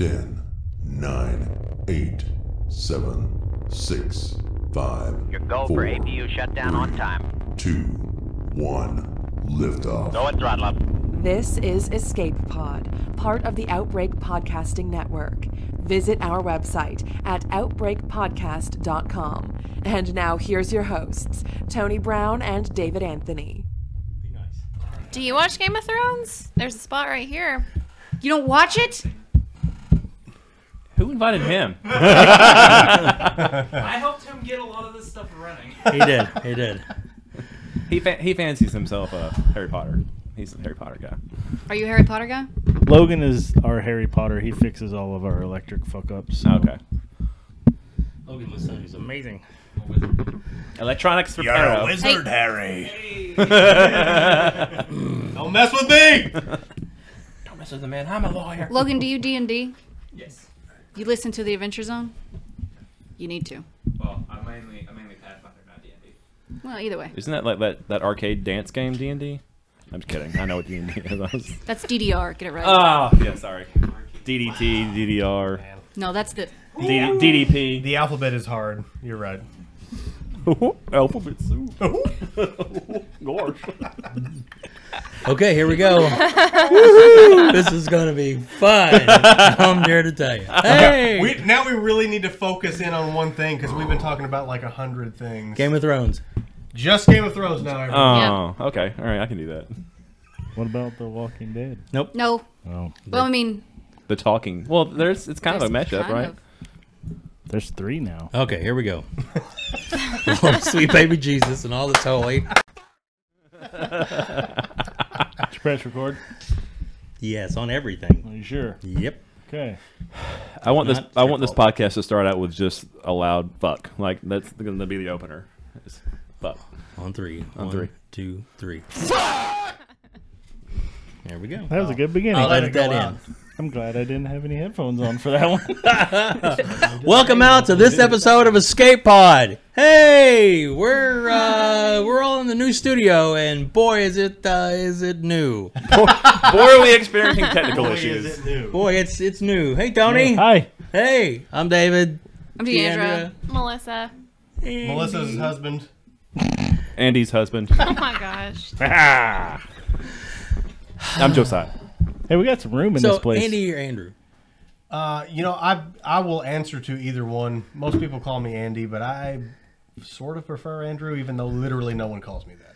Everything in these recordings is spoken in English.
10, 9, 8, 7, 6, 5, Your go 4, for APU shutdown on time. 2, 1, liftoff. Go and throttle up. This is Escape Pod, part of the Outbreak Podcasting Network. Visit our website at outbreakpodcast.com. And now here's your hosts, Tony Brown and David Anthony. Do you watch Game of Thrones? There's a spot right here. You don't watch it? Who invited him? I helped him get a lot of this stuff running. He did. He did. He fancies himself a Harry Potter. He's a Harry Potter guy. Are you a Harry Potter guy? Logan is our Harry Potter. He fixes all of our electric fuck-ups. So. Okay. Logan, my son, he's amazing. Electronics You're repair. a wizard, Harry. Hey. Don't mess with me. Don't mess with the man. I'm a lawyer. Logan, do you D&D? Yes. You listen to the Adventure Zone? You need to. Well, I'm mainly Pathfinder, not D&D. Well, either way. Isn't that like that arcade dance game D&D? I'm just kidding. I know what D&D is. That's DDR. Get it right. Oh, yeah, sorry. DDT, DDR, No, that's the... DDP. The alphabet is hard. You're right. Alphabet soup. Gosh. Okay, here we go. This is going to be fun. I'm here to tell you. Hey! Now we really need to focus in on one thing because we've been talking about like 100 things. Game of Thrones. Just Game of Thrones now, everyone. Oh, okay. All right, I can do that. What about The Walking Dead? Nope. No. Oh, Well, I mean... The talking. Well, it's kind of a mashup, right? there's 3 now. Okay, here we go. Lord, sweet baby Jesus and all that's holy. Did you press record? Yes, on everything. Are you sure? Yep. Okay. I want this Not your fault. podcast to start out with just a loud fuck. Like that's going to be the opener. It's fuck. On 3. On 1, three. 2, 3. There we go. That was a good beginning. I'll let edit it go that out. in. I'm glad I didn't have any headphones on for that one. Welcome out to this episode of Escape Pod. Hey, we're all in the new studio, and boy, is it new. Boy, are we experiencing technical Boy, issues. is it new. Boy, it's new. Hey, Tony. Hi. Hey, I'm David. I'm Deandra. Melissa. Melissa's husband. Andy's husband. Oh my gosh. I'm Josiah. Hey, we got some room in So, this place. Andy or Andrew? I will answer to either one. Most people call me Andy, but I sort of prefer Andrew, even though literally no one calls me that.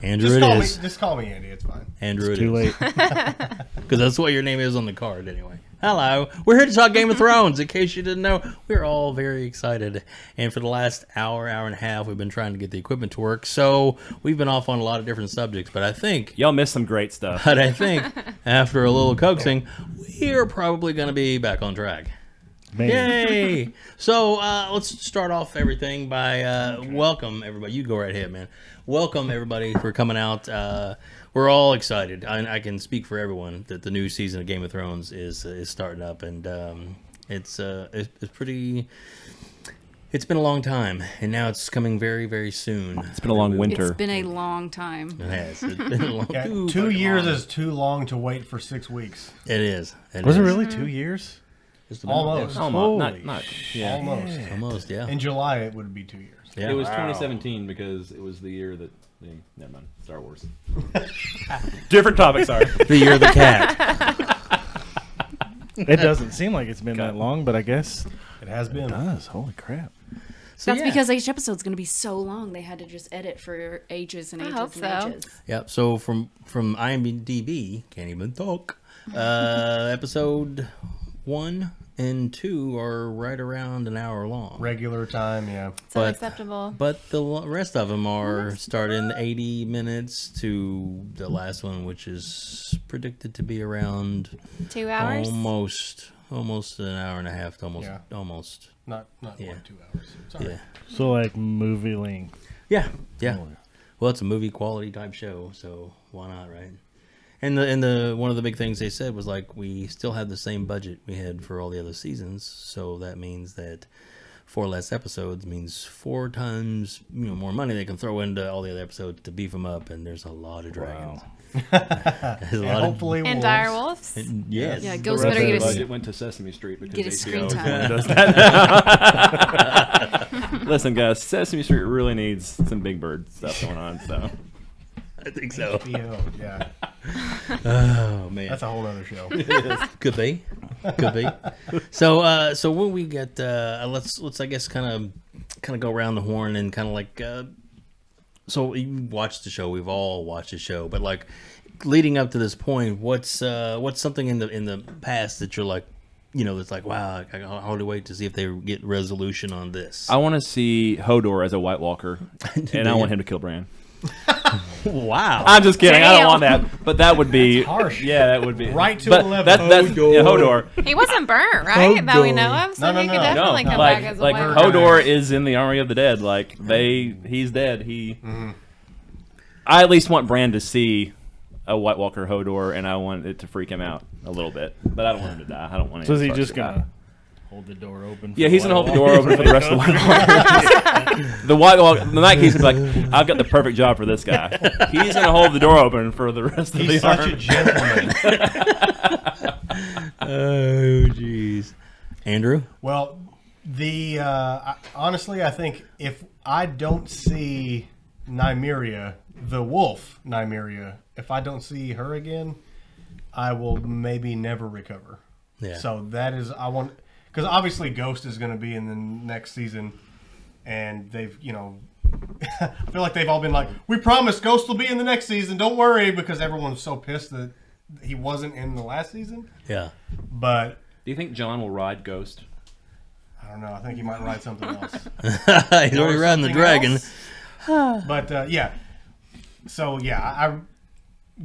Andrew Just call me Andy. It's fine. Andrew Too late. Because that's what your name is on the card anyway. Hello. We're here to talk Game of Thrones. In case you didn't know, we're all very excited. And for the last hour and a half, we've been trying to get the equipment to work. So we've been off on a lot of different subjects. But I think Y'all missed some great stuff. after a little coaxing, we are probably going to be back on track. Maybe. Yay! So let's start off everything by welcome everybody. You go right ahead, man. Welcome everybody for coming out. We're all excited. I can speak for everyone that the new season of Game of Thrones is starting up, and it's pretty. It's been a long time, and now it's coming very, very soon. It's been a long winter. It's been a long time. It has. It's been a long. Yeah, too 2 fucking years long. is too long to wait for 6 weeks. It is. Was it really 2 years? Just about, Almost. yeah. Almost. Not. Yeah. Almost. Almost, yeah. In July, it would be 2 years. Yeah. It was 2017 because it was the year that. Never mind. Star Wars. Different topic. Sorry. The year of the cat. It doesn't seem like it's been that long, but I guess It has been. it does. Holy crap. So, That's yeah. because each episode's going to be so long, they had to just edit for ages and I ages hope and so. ages. Yep. So from IMDb, can't even talk. Episode 1 and 2 are right around an hour long. Regular time, yeah. It's unacceptable. But the rest of them are starting 80 minutes to the last one, which is predicted to be around 2 hours? almost an hour and a half to almost. Not Yeah. quite 2 hours. Sorry. Yeah. So, like, movie length. Yeah. Yeah. Oh, Well, it's a movie quality type show, so why not, right? And the one of the big things they said was like we still have the same budget we had for all the other seasons, so that means that 4 less episodes means 4 times more money they can throw into all the other episodes to beef them up, and there's a lot of dragons. There's a lot hopefully And wolves. dire wolves. Yes. Yeah, The Ghost rest better of get the his, budget went to Sesame Street because get his screen HBO time. does that. Listen, guys, Sesame Street really needs some Big Bird stuff going on. So I think so. HBO, yeah. Oh man, That's a whole other show. could be. So when we get let's I guess kind of go around the horn and kind of like so you watched the show. We've all watched the show, but like leading up to this point, what's something in the past that you're like, that's like, wow, I hardly wait to see if they get resolution on this. I want to see Hodor as a White Walker, and I want him to kill Bran. Wow. I'm just kidding. I don't want that, but that would be harsh. Yeah, that would be Right to but 11. That's Hodor. He wasn't burnt, right? That we know of, so No, he no, could no. definitely No, come like back as a like white Hodor is in the army of the dead. Like he's dead. I at least want Bran to see a White Walker Hodor, and I want it to freak him out a little bit. But I don't want him to die. I don't want him. So is he Stark just to die. gonna hold the door open? For Yeah, he's gonna hold the door Walker? open for the rest of the White Walkers. The White Walker, the Night King's gonna be like, I've got the perfect job for this guy. He's gonna hold the door open for the rest of He's the such army. a gentleman. Oh jeez. Andrew? Well, honestly, I think if I don't see Nymeria, the wolf Nymeria, if I don't see her again, I will maybe never recover. Yeah. So that is, I want, because obviously Ghost is going to be in the next season, and they've, I feel like they've all been like, we promise Ghost will be in the next season, don't worry, because everyone's so pissed that he wasn't in the last season. Yeah. But Do you think John will ride Ghost? I don't know, I think he might ride something else. He's already riding the Something dragon. else. But yeah, so yeah,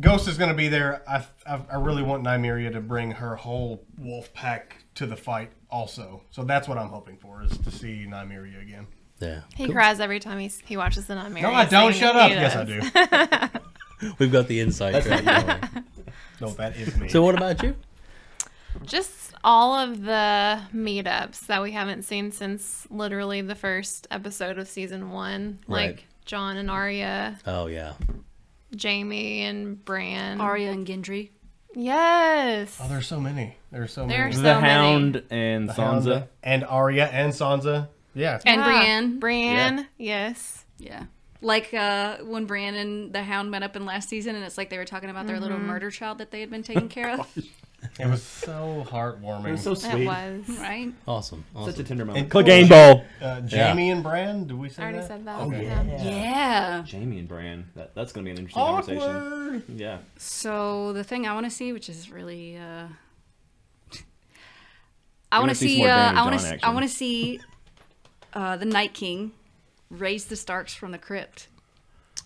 Ghost is going to be there. I really want Nymeria to bring her whole wolf pack to the fight also. So that's what I'm hoping for, is to see Nymeria again. Yeah. He cries every time he watches the Nymeria. No, I don't. scene. Shut up. He Yes, I does. do. We've got the insight. No, that is me. So what about you? Just all of the meetups that we haven't seen since literally the first episode of season 1. Right. Like John and Arya, Oh yeah. Jamie and Bran. Arya and Gendry. Yes. Oh, there's so many. There's so There's many. so The many. Hound and The Sansa. Hound and Arya and Sansa. Yeah. And Yeah. Brienne. Brienne, yes. Yeah. Like when Bran and the Hound met up in last season, and it's like they were talking about their little murder child that they had been taking care of. It was so heartwarming. It was so It sweet. was. Right? Awesome. Such a tender And moment. Clegane Bowl. Jamie and Bran, did we say I already that? said that. Okay. Yeah. Yeah. Jamie and Bran. That's going to be an interesting conversation. Awkward. Yeah. So the thing I want to see, which is really, I wanna want to see see, some more Dany I want Jon to, action. I want to see the Night King raise the Starks from the crypt.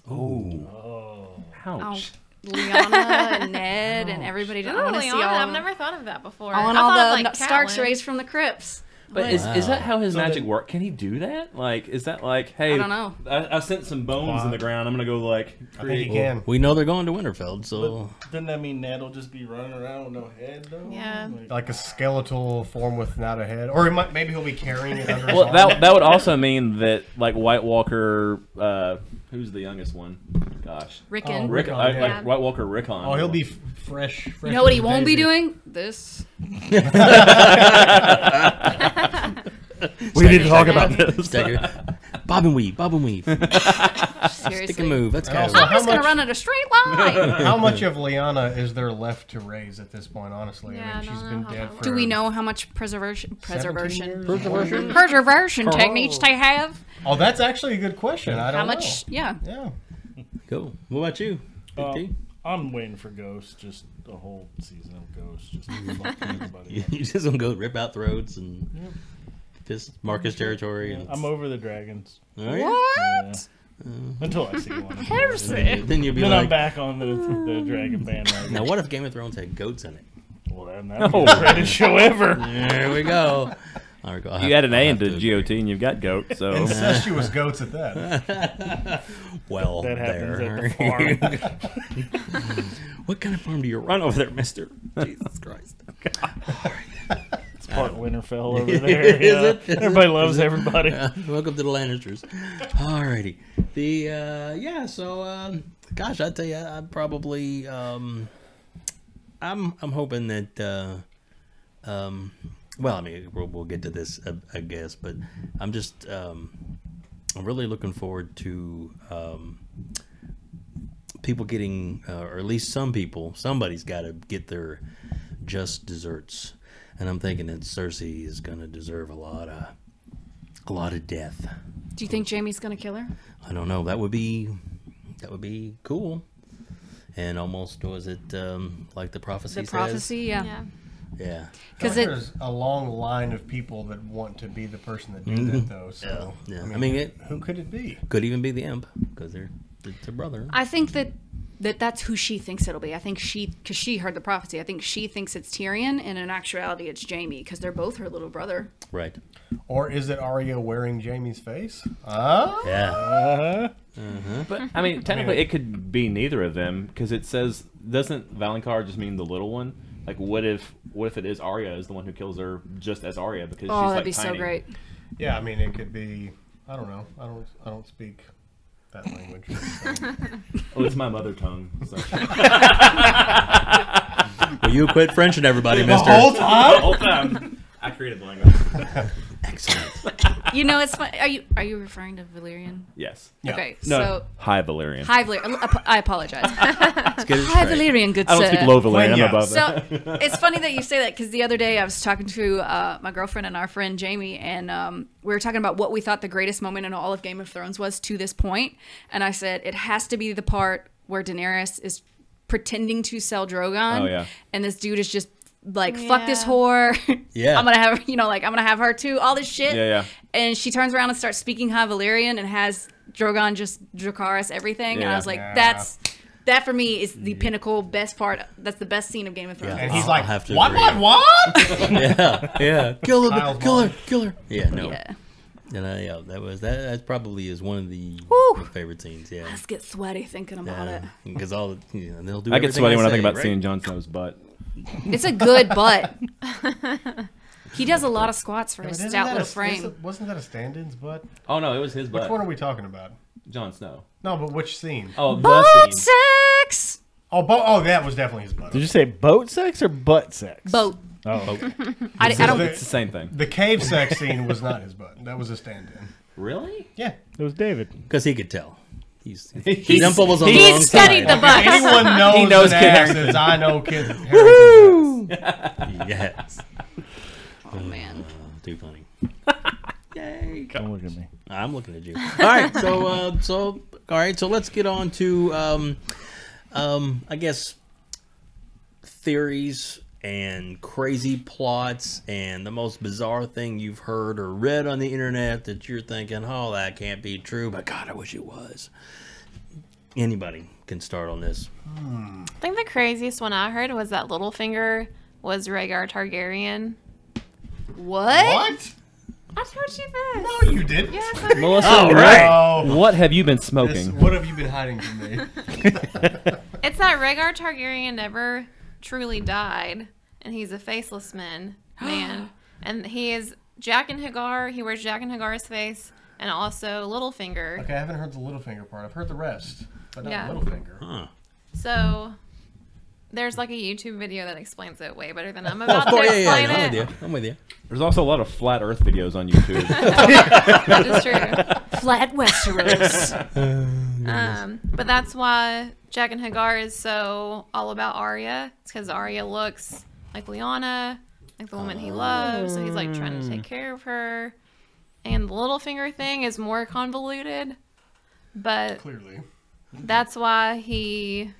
Oh. Ouch. Lyanna and Ned and everybody. I Ooh, want to see Lyanna, all. I've never thought of that before. I want I all thought the of, like, Starks Catelyn. raised from the crypts. But is that how his magic works? Can he do that? Like, is that like, hey, I don't know. I sent some bones in the ground. I'm gonna go like I think he create. can. We know they're going to Winterfell, so Doesn't that mean Ned will just be running around with no head, though? Yeah. Like a skeletal form without a head. Or maybe he'll be carrying it under his Well, arm. that would also mean that like White Walker, who's the youngest one? Gosh, Rickon. Oh, Rickon, Rickon, yeah. like White Walker Rickon. Oh, he'll be fresh. You know what he won't be doing? This. We need to talk about this. bob and weave, bob and weave. Seriously. Stick and move. That's And kind also, of I'm just going to run in a straight line. How much of Lyanna is there left to raise at this point, honestly? Yeah, I mean, I she's don't been know how dead that for... Do we know how much preservation Preservation techniques they have? Oh, that's actually a good question. I don't How know. much? Yeah. Yeah. cool. What about you? Big T? I'm waiting for Ghost, just the whole season of Ghost, just fucking everybody. You just gonna go rip out throats and piss Marcus territory. And I'm over the dragons. Oh, yeah? What? Yeah. Until I see one. Then you'll be Then I'm like, back on the dragon bandwagon. now what if Game of Thrones had goats in it? Well, then that'd be the greatest show ever. There we go. You add an A into GOT and you've got goat. So Incestuous goats at that. well, That happens there. at the farm. What kind of farm do you run over there, mister? Jesus Christ. part Winterfell over there. Is Yeah. it? Everybody loves everybody. Welcome to the Lannisters. Alrighty. So gosh, I tell you, I probably I'm hoping that well, I mean, we'll get to this, I guess, but I'm just I'm really looking forward to people getting, or at least somebody's got to get their just desserts, and I'm thinking that Cersei is going to deserve a lot of death. Do you think Jaime's gonna kill her? I don't know. That would be cool. And almost, was it like the prophecy? The prophecy, yeah. Yeah. Because there's a long line of people that want to be the person that did that, though. So Yeah. I mean, who who could it be? could even be the imp, because it's a brother. I think that's who she thinks it'll be. I think because she heard the prophecy. I think she thinks it's Tyrion, and in actuality, it's Jaime, because they're both her little brother. Right. Or is it Arya wearing Jaime's face? Yeah. But I mean, technically, it could be neither of them, because it says, doesn't Valonqar just mean the little one? Like, what if it is Arya is the one who kills her just as Arya, because she's that'd like be tiny. so great. Yeah, I mean, it could be. I don't know. I don't speak that language. So. Oh, it's my mother tongue. So. Well, you quit Frenching everybody, mister. The whole time. The whole time. I created the language. Excellent. You know, it's fun. Are you referring to Valyrian? Yes. Yeah. Okay, No. so Hi, Valerian. hi Valyrian. I apologize. Let's get it Hi straight. Valyrian, good I don't sir. speak low Valerian. I'm Yeah. above So that. it's funny that you say that, because the other day I was talking to my girlfriend and our friend Jamie, and we were talking about what we thought the greatest moment in all of Game of Thrones was to this point. And I said it has to be the part where Daenerys is pretending to sell Drogon. Oh, yeah. And this dude is just like, fuck this Yeah. whore. Yeah. I'm gonna have, I'm gonna have her too. All this shit. Yeah, yeah. And she turns around and starts speaking High Valyrian and has Drogon just Dracarys everything. And I Yeah. was like, Yeah. that for me is the pinnacle, best part. That's the best scene of Game of Thrones. Yeah. And he's I'll like, have to what, agree. what? Yeah. Kill her, Kyle's kill her, mom. kill her. Yeah, no. Yeah. And that probably is one of the Whew. favorite scenes. Yeah. I just get sweaty thinking about it. Because they'll do. I get everything sweaty when I say, think about right? seeing Jon Snow's butt. It's a good butt. He does a lot of squats for his Isn't stout that little frame. Wasn't that a stand-in's butt? Oh no, it was his Which butt. one are we talking about? Jon Snow. No, but which scene? Oh, the Boat scene. sex! Oh, that was definitely his butt. Did you say boat sex or butt sex? Boat. Oh, I don't. It's the same thing. The cave sex scene was not his butt. That was a stand-in. Really? Yeah. it was David. Because he could tell. He's He's- Dumpo was on the He's wrong studied side. the butt. If anyone knows, He knows an Kit ass, Harington. it's I know Kit Harington's ass. Yes. Oh man. Too funny. Yay. Don't look at me. I'm looking at you. All right, so let's get on to I guess theories and crazy plots and the most bizarre thing you've heard or read on the internet that you're thinking, oh, that can't be true, but God, I wish it was. Anybody can start on this. I think the craziest one I heard was that Littlefinger was Rhaegar Targaryen. What? What? I told you this. No, you didn't. Yes, Melissa, All right. what have you been smoking? What have you been hiding from me? it's that Rhaegar Targaryen never truly died, and he's a faceless man. And he is Jack and Hagar. He wears Jack and Hagar's face, and also Littlefinger. Okay, I haven't heard the Littlefinger part. I've heard the rest, but not Yeah. Littlefinger. Huh. So there's like a YouTube video that explains it way better than I'm Oh, about of course, to yeah, explain no, I'm it. with you. I'm with you. There's also a lot of flat Earth videos on YouTube. That is true. Flat Westeros. But that's why Jack and Hagar is so all about Arya. It's because Arya looks like Lyanna, like the woman he loves. So he's like trying to take care of her. And the Littlefinger thing is more convoluted. But Clearly. that's why he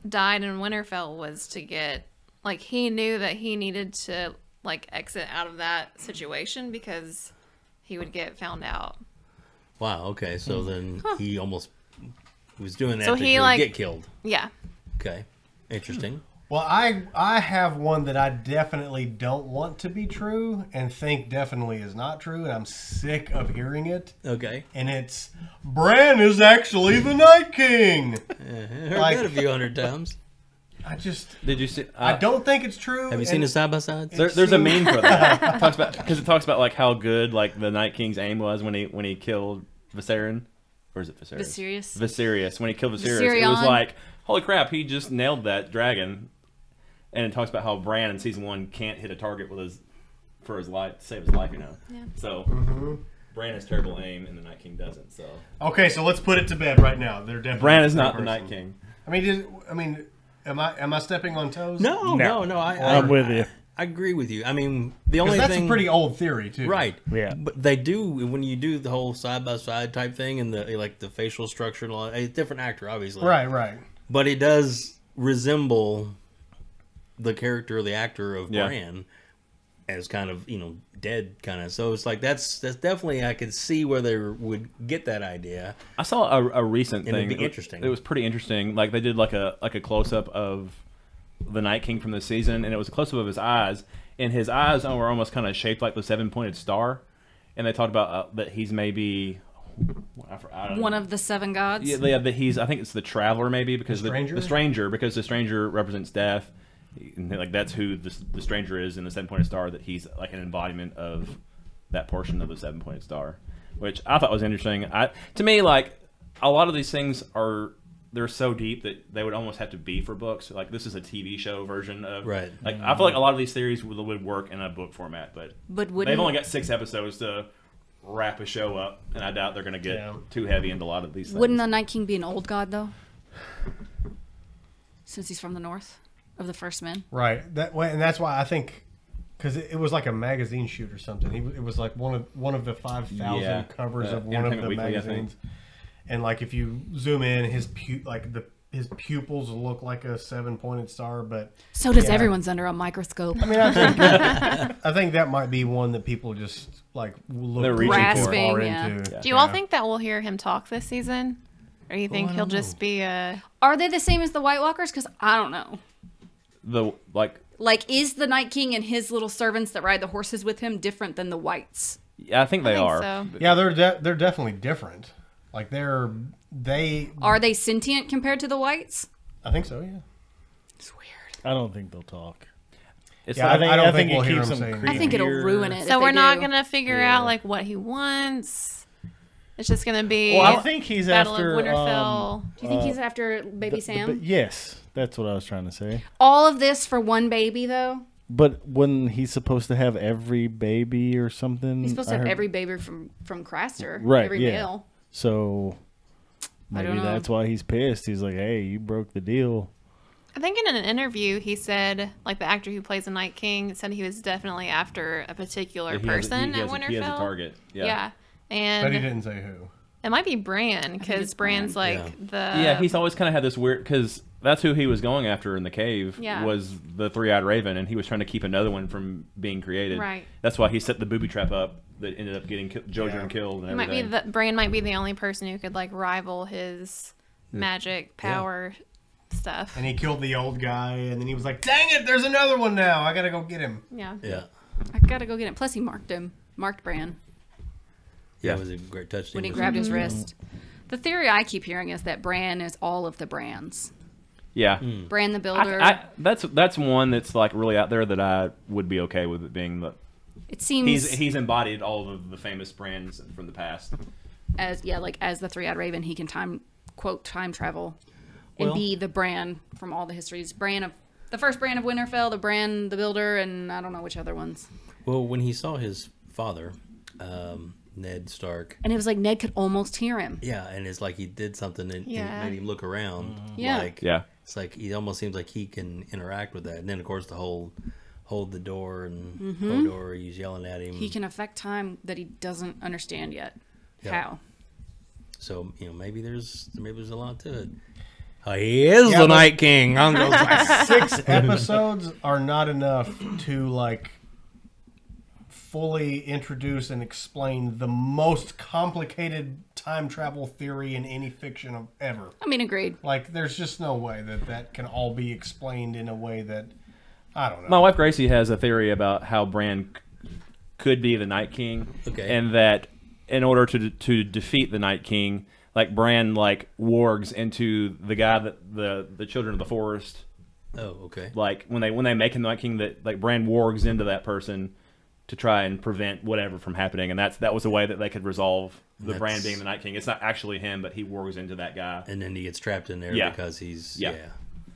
died in Winterfell, was to get, like, he knew that he needed to, like, exit out of that situation because he would get found out. Wow, okay, so then he almost was doing that So to he, like- get killed. Yeah. Okay, interesting. Well, I have one that I definitely don't want to be true and think definitely is not true, and I'm sick of hearing it. Okay. And it's, Bran is actually the Night King. I heard Like- that a few hundred times. Did you see? I don't think it's true. Have you seen the side by sides? There's a meme for that. It talks about like how good like the Night King's aim was when he killed Viserion, or is it Viserys? Viserys. When he killed Viserys, it was like, holy crap, he just nailed that dragon. And it talks about how Bran in season 1 can't hit a target with his life to save his life, Yeah. So Bran has terrible aim, and the Night King doesn't. So okay, so let's put it to bed right now. They're definitely Bran is not the Night King. I mean, am I stepping on toes? No. I'm with you. I agree with you. I mean, the only that's thing a pretty old theory too, right? Yeah, but they do when you do the whole side by side type thing and the facial structure and all. A different actor, obviously. Right. But it does resemble the character or the actor of Bran as kind of dead kind of. So it's like that's definitely I could see where they would get that idea. I saw a recent thing. It'd be interesting. It was pretty interesting. Like they did like a close up of the Night King from the season, and it was a close up of his eyes, and his eyes were almost kind of shaped like the 7-pointed star, and they talked about that he's maybe one of the 7 gods. Yeah, that he's. I think it's the Traveler maybe because the stranger because the stranger represents death. And like that's who the stranger is in the 7-pointed star. That he's like an embodiment of that portion of the 7-pointed star, which I thought was interesting. To me, like a lot of these things they're so deep that they would almost have to be for books. Like this is a TV show version of right. Like I feel like a lot of these theories would work in a book format, but they've only got 6 episodes to wrap a show up, and I doubt they're going to get too heavy into a lot of these things. Wouldn't the Night King be an old god though? Since he's from the north. Of the first men, right? That way, and that's why I think because it was like a magazine shoot or something. It was like one of the 5,000 covers of one of the magazines. And like if you zoom in, his pupils look like a 7-pointed star, but so does everyone's under a microscope. I mean, I think that might be one that people just like look grasping. Into. Do you all think that we'll hear him talk this season, or you think he'll just be a? Are they the same as the White Walkers? Because I don't know. Is the Night King and his little servants that ride the horses with him different than the Whites? Yeah, I think they are. So. Yeah, they're definitely different. Like are they sentient compared to the Whites? I think so. Yeah. It's weird. I don't think they'll talk. I think we'll hear them saying. I think it'll ruin it. So we're not gonna figure out like what he wants. It's just gonna be. Well, I think he's Battle after of Winterfell. Do you think he's after baby Sam? Yes, that's what I was trying to say. All of this for one baby, though. But when he's supposed to have every baby or something, he's supposed to have every baby from Craster, right? Every male. So maybe that's why he's pissed. He's like, "Hey, you broke the deal." I think in an interview he said, like the actor who plays the Night King said he was definitely after a particular person at Winterfell. He has a target. Yeah. And but he didn't say who. It might be Bran, because Bran's like the... Yeah, he's always kind of had this weird... Because that's who he was going after in the cave, was the 3-eyed raven, and he was trying to keep another one from being created. Right. That's why he set the booby trap up that ended up getting Jojen killed and everything. Bran might be the only person who could like rival his magic power stuff. And he killed the old guy, and then he was like, dang it, there's another one now. I gotta go get him. Yeah. I gotta go get him. Plus he marked Bran. Yeah, it was a great touch. When he grabbed his wrist. The theory I keep hearing is that Bran is all of the Brans. Yeah. Bran the Builder. That's one that's like really out there that I would be okay with it being the... It seems... He's embodied all of the famous Brans from the past. As the 3-eyed raven, he can time travel and be the Bran from all the histories. The first Bran of Winterfell, the Bran the Builder, and I don't know which other ones. Well, when he saw his father... Ned Stark. And it was like Ned could almost hear him. Yeah, and it's like he did something and made him look around. It's like he almost seems like he can interact with that. And then, of course, the whole hold the door and Hodor, he's yelling at him. He can affect time that he doesn't understand yet. Yeah. How? So, maybe there's a lot to it. He is the Night King. 6 episodes are not enough to, like... fully introduce and explain the most complicated time travel theory in any fiction ever. I mean, agreed. Like, there's just no way that can all be explained in a way that, I don't know. My wife Gracie has a theory about how Bran could be the Night King, and that in order to defeat the Night King, like Bran like wargs into the guy that the Children of the Forest Oh, okay. Like when they make him the Night King, that like Bran wargs into that person to try and prevent whatever from happening, and that was a way that they could resolve the Bran being the Night King. It's not actually him, but he wargs into that guy, and then he gets trapped in there because he's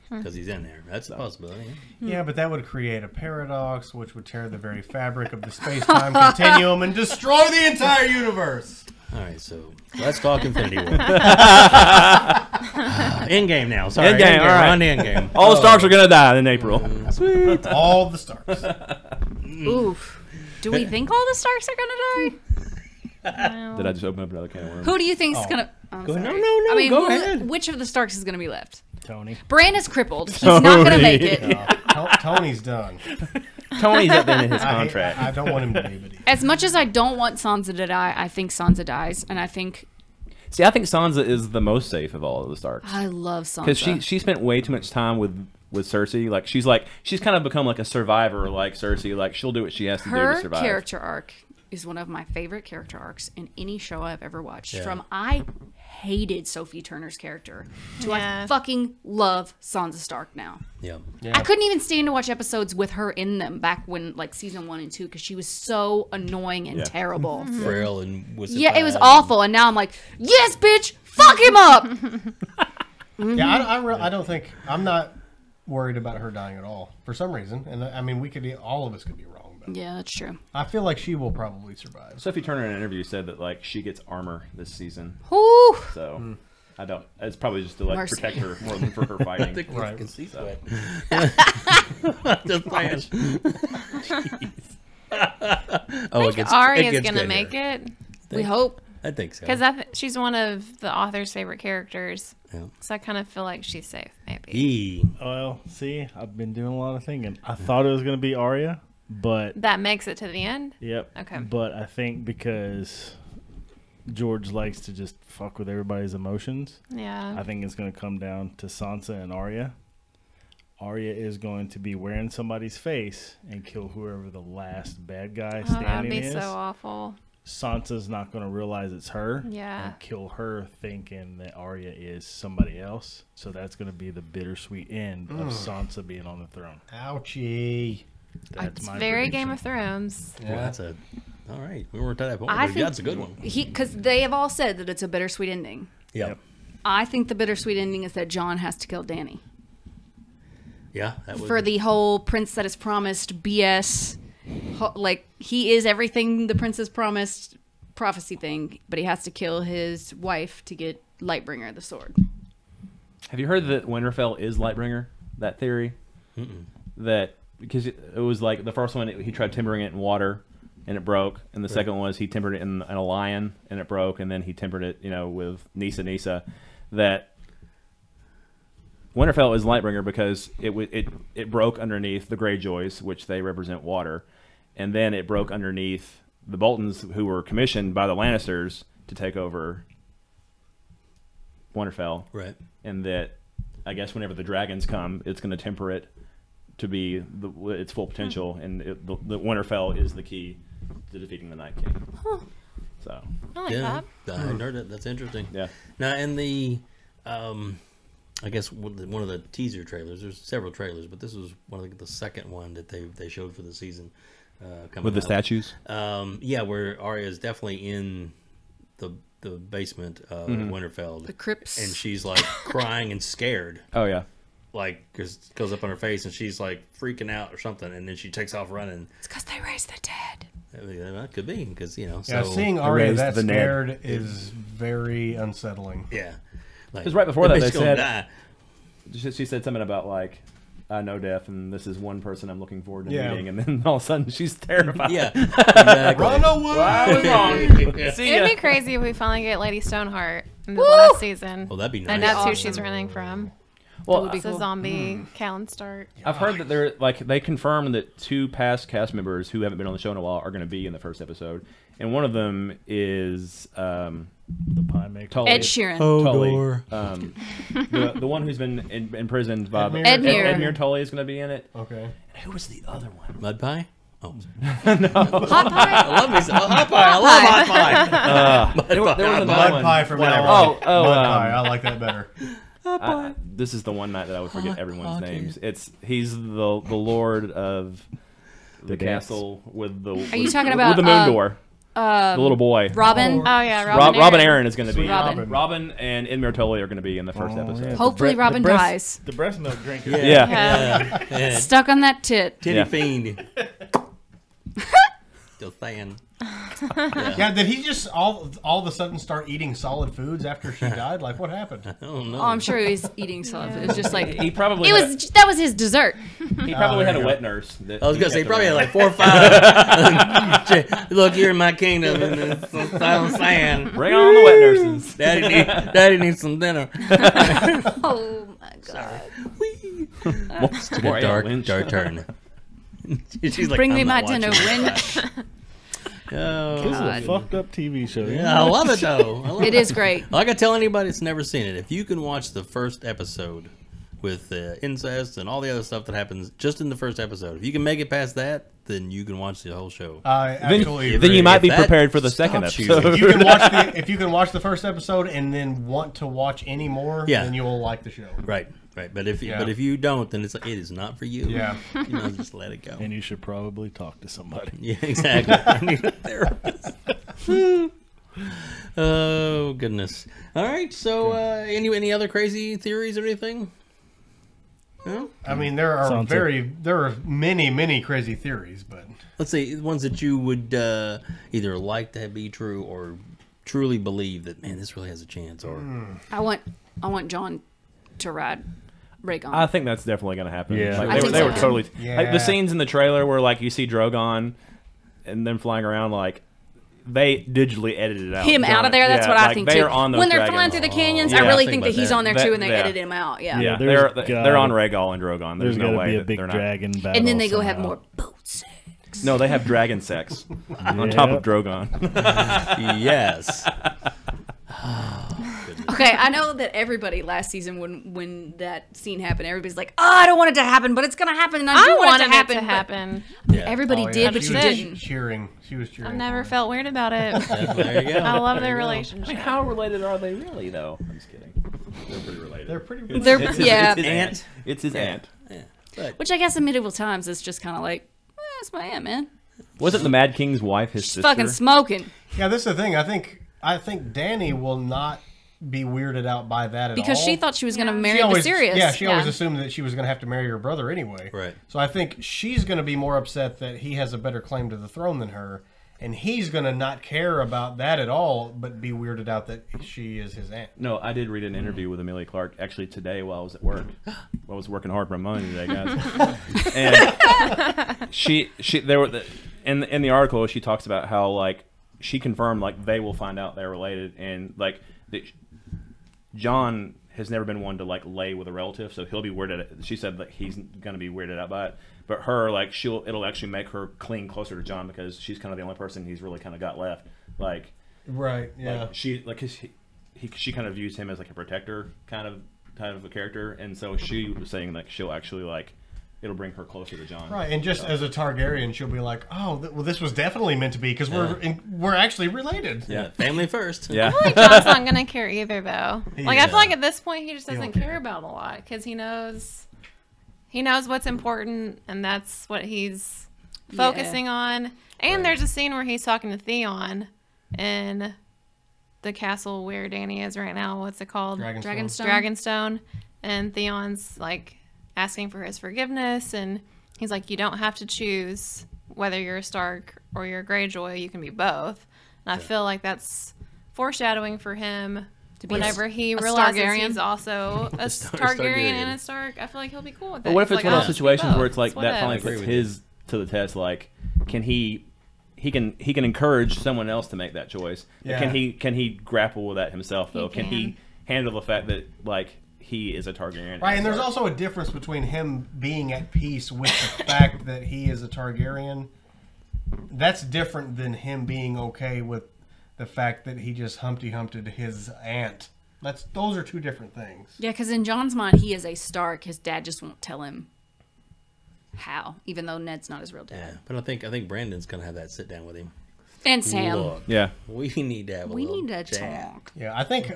because he's in there. That's a possibility. Yeah, but that would create a paradox, which would tear the very fabric of the space-time continuum and destroy the entire universe. All right, so let's talk Infinity War. Endgame now. Sorry, Endgame. All right, on to Endgame. All the Starks are gonna die in April. Sweet, all the Starks. Oof. Do we think all the Starks are gonna die? Did I just open up another can of worms? Who do you think's gonna? I'm sorry. No. I mean, Go ahead. which of the Starks is gonna be left? Tony. Bran is crippled. He's not gonna make it. Tony's done. Tony's at the end of his contract. I don't want him to be, but As much as I don't want Sansa to die, I think Sansa dies, and I think See, I think Sansa is the most safe of all of the Starks. I love Sansa Because she spent way too much time with Cersei. She's kind of become like a survivor, like Cersei. Like she'll do what she has to do to survive. Her character arc is one of my favorite character arcs in any show I've ever watched. Yeah. From I hated Sophie Turner's character to Yeah. I fucking love Sansa Stark now. Yeah. I couldn't even stand to watch episodes with her in them back when like season 1 and 2 because she was so annoying and terrible. Frail and was Yeah, it was awful, and now I'm like, yes, bitch, fuck him up. yeah, I don't think I'm not worried about her dying at all for some reason. And I mean, all of us could be wrong. But Yeah, that's true. I feel like she will probably survive. Sophie Turner in an interview said that like she gets armor this season, Whew. so I don't. It's probably just to like Mercy. protect her more than for her fighting. I think we Right. can see So. sweat. Just playing. Oh, it gets Arya's gonna good make here. it We hope. I think so. because she's one of the author's favorite characters. Yeah. So I kind of feel like she's safe, maybe. Well, see, I've been doing a lot of thinking. I thought it was going to be Arya, but That makes it to the end. yep. Okay. But I think because George likes to just fuck with everybody's emotions, Yeah. I think it's going to come down to Sansa and Arya. Arya is going to be wearing somebody's face and kill whoever the last bad guy Oh, that'd standing be is. so awful. Sansa's not going to realize it's her Yeah. and kill her thinking that Arya is somebody else. So that's going to be the bittersweet end of Sansa being on the throne. Ouchie. That's It's my very prediction. Game of Thrones. Well, that's a all right. We weren't at that point. I But think that's a good one. Because they have all said that it's a bittersweet ending. Yep. I think the bittersweet ending is that Jon has to kill Dany. Yeah. That would For the whole prince that is promised BS. Like, he is everything the prince is promised prophecy thing, but he has to kill his wife to get Lightbringer, the sword. Have you heard that Winterfell is Lightbringer? That theory? That because it was like the first one, he tried timbering it in water and it broke, and the second one was he timbered it in a lion and it broke, and then he timbered it, with Nisa. That Winterfell is Lightbringer because it broke underneath the Greyjoys, which they represent water, and then it broke underneath the Boltons, who were commissioned by the Lannisters to take over Winterfell. Right. And that I guess whenever the dragons come, it's going to temper it to be its full potential, and the Winterfell is the key to defeating the Night King. So I like Yeah. that. I hadn't heard that. That's interesting. yeah, Now, in the, I guess one of the teaser trailers. There's several trailers, but this was one of the second one that they showed for the season. Coming with the out. statues. Yeah, where Arya is definitely in the basement of Winterfell, The crypts. and she's like crying and scared, Oh yeah, like because it goes up on her face, and she's like freaking out or something, and then she takes off running. It's because they raised the dead. That could be because Yeah, so seeing Arya raised that the Ned. scared is very unsettling. yeah, like, because right before the that they bitch gonna said die. she said something about like, I know death, and this is one person I'm looking forward to Yeah. meeting, and then all of a sudden she's terrified. Yeah, exactly. Run away! I was wrong. See ya. It'd be crazy if we finally get Lady Stoneheart in the last season. Well, that'd be nice. And that's who awesome. she's running from. Well, It's a zombie Catelyn Stark. I've heard that they confirmed that 2 past cast members who haven't been on the show in a while are going to be in the first episode, and one of them is The Pie Maker. Tully. Ed Sheeran. Tully. The one who's been imprisoned by Ed Muir. Ed Muir Tully is going to be in it. Okay. Who was the other one? Mud pie. Oh, Hot pie? I love me some hot pie. I love hot pie. There was another Mud one. pie from now Whatever. on. Oh, Mud pie. I like that better. This is the one night that I would forget everyone's names. He's the lord of the castle with the. Are you talking about with the moon door? The little boy. Robin. Oh yeah, Robin Aaron is going to be. Robin and Inmir Tully are going to be in the first episode. Yeah. Hopefully Robin dies. The breast milk drinker. Yeah. Stuck on that tit. Titty Yeah. fiend. Still saying. Yeah, did he just all of a sudden start eating solid foods after she died? Like, what happened? I don't know. Oh, I'm sure he was eating solid food. It was just like He probably that was his dessert. he probably had a there you wet nurse. That I was gonna he say kept probably had around. like 4 or 5. Look, you're in my kingdom, and that's what I'm saying. Bring on the wet nurses. Daddy needs some dinner. Oh my god! Took a dark turn. She's like, Bring me "I'm my not dinner, watching Win. Oh, This is a God. fucked up TV show. yeah, I love it though. I love It is great. Like I tell anybody that's never seen it, if you can watch the first episode with incest and all the other stuff that happens just in the first episode, if you can make it past that, then you can watch the whole show. I actually Then agree. you might be If that prepared for the second stops you- episode. If you can watch the first episode and then want to watch any more, Yeah. then you will like the show. Right. But if Yeah. you don't, then it is not for you. Yeah. You know, just let it go. And you should probably talk to somebody. Yeah, exactly. I need a therapist. Oh goodness. All right. So, any other crazy theories or anything? No. I mean, there are Sounds many crazy theories, but Let's say ones that you would either like to be true or truly believe that this really has a chance. Or I want John to ride Rhaegon. I think that's definitely going to happen. Yeah. Like, I think they so, were too. totally like Yeah. the scenes in the trailer where like you see Drogon and them flying around like. They digitally edited it out. him out of there. That's Yeah, what I like, think they too. are on those When they're dragons. flying through the canyons, Yeah, I really think think that about he's that. on there That- too, and they yeah. edited him out. Yeah. Yeah, there's they're on Rhaegal and Drogon. There's There's no got to way be a that big they're not. dragon battle. And then they go have somehow. more boat sex. No, they have dragon sex on top of Drogon. yes. Okay, I know that everybody last season when that scene happened, everybody's like, "Oh, I don't want it to happen, but it's gonna happen, and I do I want wanted it to happen." it to but happen. Everybody Oh, yeah, did, but she you was didn't. cheering. She was cheering. I've never for it. felt weird about it. There you go. I love There their you go. relationship. How related are they really, though? I'm just kidding. They're pretty related. They're pretty. Good. They're It's his, yeah, it's his aunt. It's his aunt. Yeah. But which I guess in medieval times it's just kind of like, that's my aunt, man. Wasn't the Mad King's wife his She's sister? fucking smoking Yeah, this is the thing. I think Dany will not be weirded out by that at because all. she thought she was gonna marry She always, Viserys. yeah, she always assumed that she was going to have to marry her brother anyway. Right. So I think she's going to be more upset that he has a better claim to the throne than her, and he's going to not care about that at all, but be weirded out that she is his aunt. No, I did read an interview with Amelia Clark actually today while I was at work. I was working hard for money today, guys. And there were in the article she talks about how like she confirmed like they will find out they're related, and like John has never been one to like lay with a relative, so he'll be weirded. She said that he's gonna be weirded out by it, but her like it'll actually make her cling closer to John because she's kind of the only person he's really kind of got left. Like, Right. Yeah. like she kind of views him as like a protector kind of a character, and so she was saying like she'll actually like it'll bring her closer to John. Right, and just as a Targaryen, she'll be like, "Oh, well, this was definitely meant to be because we're actually related." Yeah. family first. Yeah. I feel like John's not gonna care either, though. Like I Yeah. feel like at this point he just doesn't don't care care. about a lot because he knows what's important, and that's what he's focusing on. And there's a scene where he's talking to Theon in the castle where Dany is right now. What's it called? Dragonstone. Dragonstone. And Theon's like asking for his forgiveness, and he's like, "You don't have to choose whether you're a Stark or you're a Greyjoy. You can be both." And I feel like that's foreshadowing for him whenever he a realizes Targaryen. he's also a Targaryen and a Stark. I feel like he'll be cool with that. But what if He's it's like, one of "I'll those just be situations where both. it's like It's that finally whatever." puts his to the test? Like, can he can encourage someone else to make that choice? Yeah. Can he grapple with that himself though? He Can he handle the fact that like he is a Targaryen? Right, and there's also a difference between him being at peace with the fact that he is a Targaryen. That's different than him being okay with the fact that he just Humpty Humpted his aunt. Those are two different things. Yeah, because in John's mind, he is a Stark. His dad just won't tell him how, even though Ned's not his real Yeah, dad. but I think Brandon's gonna have that sit down with him. And Sam. Look, Yeah. we need to have a We little need to chat. talk. Yeah, I think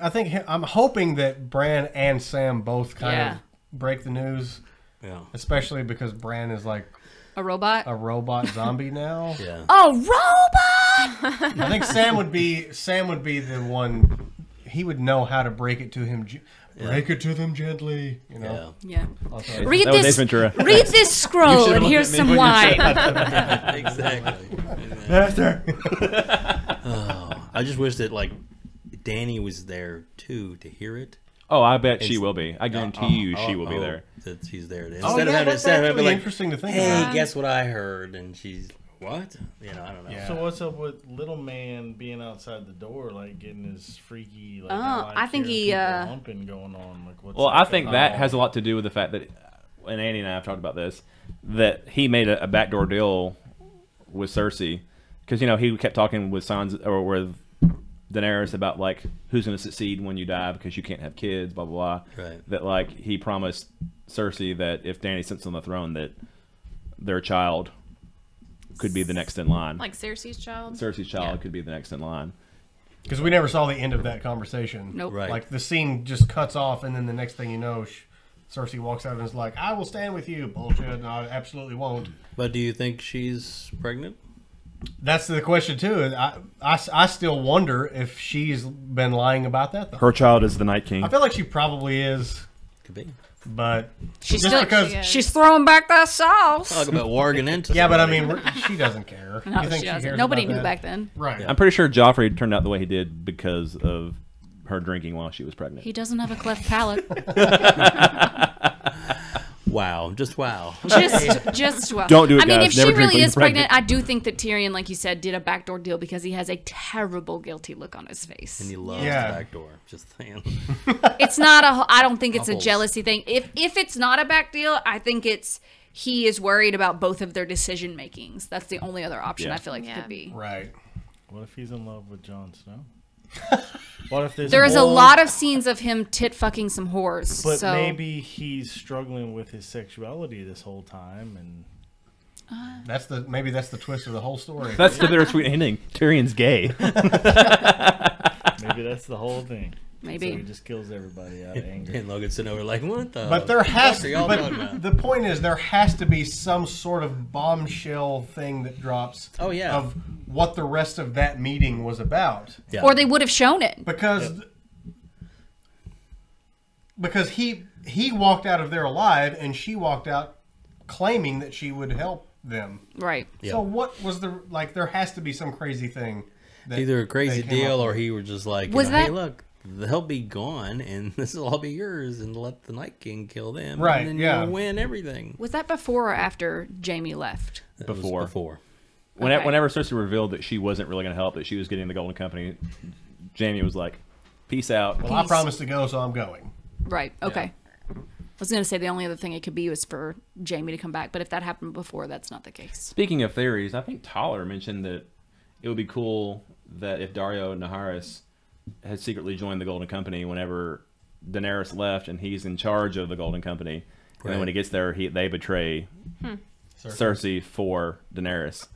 I'm hoping that Bran and Sam both kind of break the news, Yeah. especially because Bran is like A robot? a robot zombie now. Yeah. A robot! I think Sam would be the one. He would know how to break it to him. Break it to them gently. You know. Yeah. Also, Read That was Ace this. Ventura. Read this scroll and here's some wine. Exactly. Oh, I just wish that like Danny was there too to hear it. Oh, I bet she will be. I guarantee you she will be there. That she's there. Oh, yeah, that's actually interesting to think Hey, about. guess what I heard? And she's what? You know, I don't know. Yeah. So what's up with little man being outside the door, like getting his freaky? Like, I think he. humping going on. Like, what's Well, that I think going that on? has a lot to do with the fact that, and Andy and I have talked about this, that he made a backdoor deal with Cersei, because he kept talking with with Daenerys about like who's going to succeed when you die because you can't have kids, blah blah blah. Right. That like he promised Cersei that if Dany sits on the throne, that their child could be the next in line. Like Cersei's child. Cersei's child could be the next in line. Because we never saw the end of that conversation. Nope. Right. Like the scene just cuts off, and then the next thing you know, Cersei walks out and is like, "I will stand with you." Bullshit. No, I absolutely won't. But do you think she's pregnant? That's the question too. I still wonder if she's been lying about that. Her child is the Night King. I feel like she probably is, Could be. but She's just still. because. She's throwing back that sauce. Talk about warging into. Yeah, but I somebody. mean, she doesn't care. No, You think she she doesn't. cares Nobody about knew that? back then. Right. I'm pretty sure Joffrey turned out the way he did because of her drinking while she was pregnant. He doesn't have a cleft palate. Wow, just wow. Just well. Don't do it, I mean, guys. if Never she drink really when is you're pregnant. pregnant, I do think that Tyrion, like you said, did a backdoor deal because he has a terrible guilty look on his face. And he loves Yeah. the back door. Just saying. It's not a. I don't think it's a Couples. jealousy thing. If it's not a back deal, I think it's he is worried about both of their decision makings. That's the only other option Yeah. I feel like it Yeah. could be. Right. What if he's in love with Jon Snow? What if There is a lot of scenes of him tit fucking some whores. But so maybe he's struggling with his sexuality this whole time, and Maybe that's the twist of the whole story. That's the bittersweet ending. Tyrion's gay. maybe that's the whole thing. Maybe. So he just kills everybody out of anger. And Logan's sitting over like, what the? But there has fuck are y'all talking about? the point is there has to be some sort of bombshell thing that drops Oh, yeah. of what the rest of that meeting was about. Yeah. or they would have shown it. Because he walked out of there alive and she walked out claiming that she would help them. Right. Yeah. So what was there has to be some crazy thing. That Either a crazy they came deal up or with. he was just like, Was hey, that- look, they'll be gone and this will all be yours and let the Night King kill them. Right, And then yeah. you'll win everything. Was that before or after Jamie left? That was Before. Before. Whenever, Okay. whenever Cersei revealed that she wasn't really going to help, that she was getting the Golden Company, Jaime was like, "Peace out." Well, I promised to go, so I'm going. Right. Okay. I was going to say the only other thing it could be was for Jamie to come back, but if that happened before, that's not the case. Speaking of theories, I think Tyler mentioned that it would be cool that if Dario Naharis had secretly joined the Golden Company whenever Daenerys left, and he's in charge of the Golden Company, and then when he gets there, they betray Cersei for Daenerys,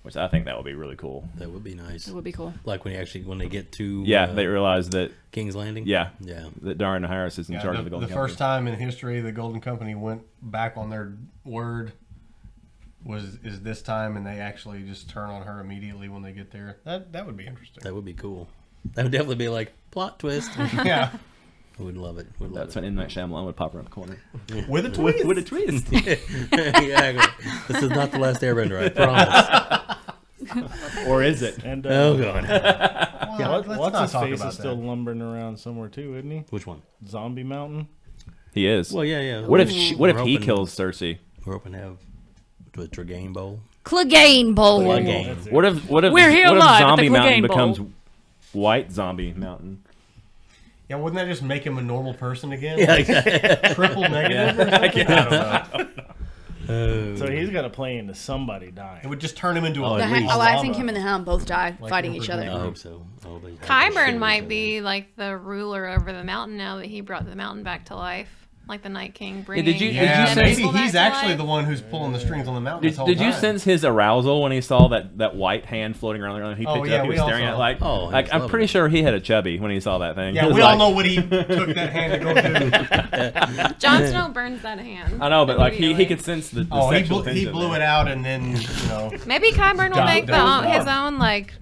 which I think that would be really cool. That would be nice. It would be cool. Like when they get to Yeah, they realize that. King's Landing. Yeah, Yeah. that Dario Naharis is in charge of the Golden the Company. first time in history the Golden Company went back on their word is this time, and they actually just turn on her immediately when they get there. That would be interesting. That would be cool. That would definitely be like plot twist. Yeah, Would love it. Would love That's when M. Night Shyamalan would pop around the corner with a twist. with a twist. it. Exactly. This is not the last Airbender, I promise. Or is it? And Oh god. Well, let's what's not his talk face about is still that. lumbering around somewhere too, isn't he? Which one? Zombie Mountain. He is. Well, yeah. What if he We're hoping- kills Cersei? We're hoping to have a Tregain Bowl. Clegane Bowl. Clegane. That's it. What if We're here what if live at the Zombie Mountain Clegane Bowl. becomes White Zombie Mountain? Yeah, wouldn't that just make him a normal person again? Yeah, exactly. Triple negative or something? I don't know. So he's got to play into somebody dying. It would just turn him into Oh, a at least. I think him and the Hound both die Like fighting Emperor each other. I hope so. I hope they- Qyburn might be like the ruler over the mountain now that he brought the mountain back to life. like the Night King Yeah, bringing. did you Yeah, sense- maybe people back he's to actually life? the one who's pulling the strings on the mountain this whole Did you time. sense his arousal when he saw that white hand floating around there? And he picked Oh, it yeah, up. He we was all staring saw at it it. like, Oh, he like was I'm loving pretty it. sure he had a chubby when he saw that thing. He Yeah, was we all like- know what he took that hand to go do. Jon Snow burns that hand. I know, but like he immediately. could sense the Oh, he sexual blew tension it there. out, and then Maybe Qyburn will Done. make Done. his own like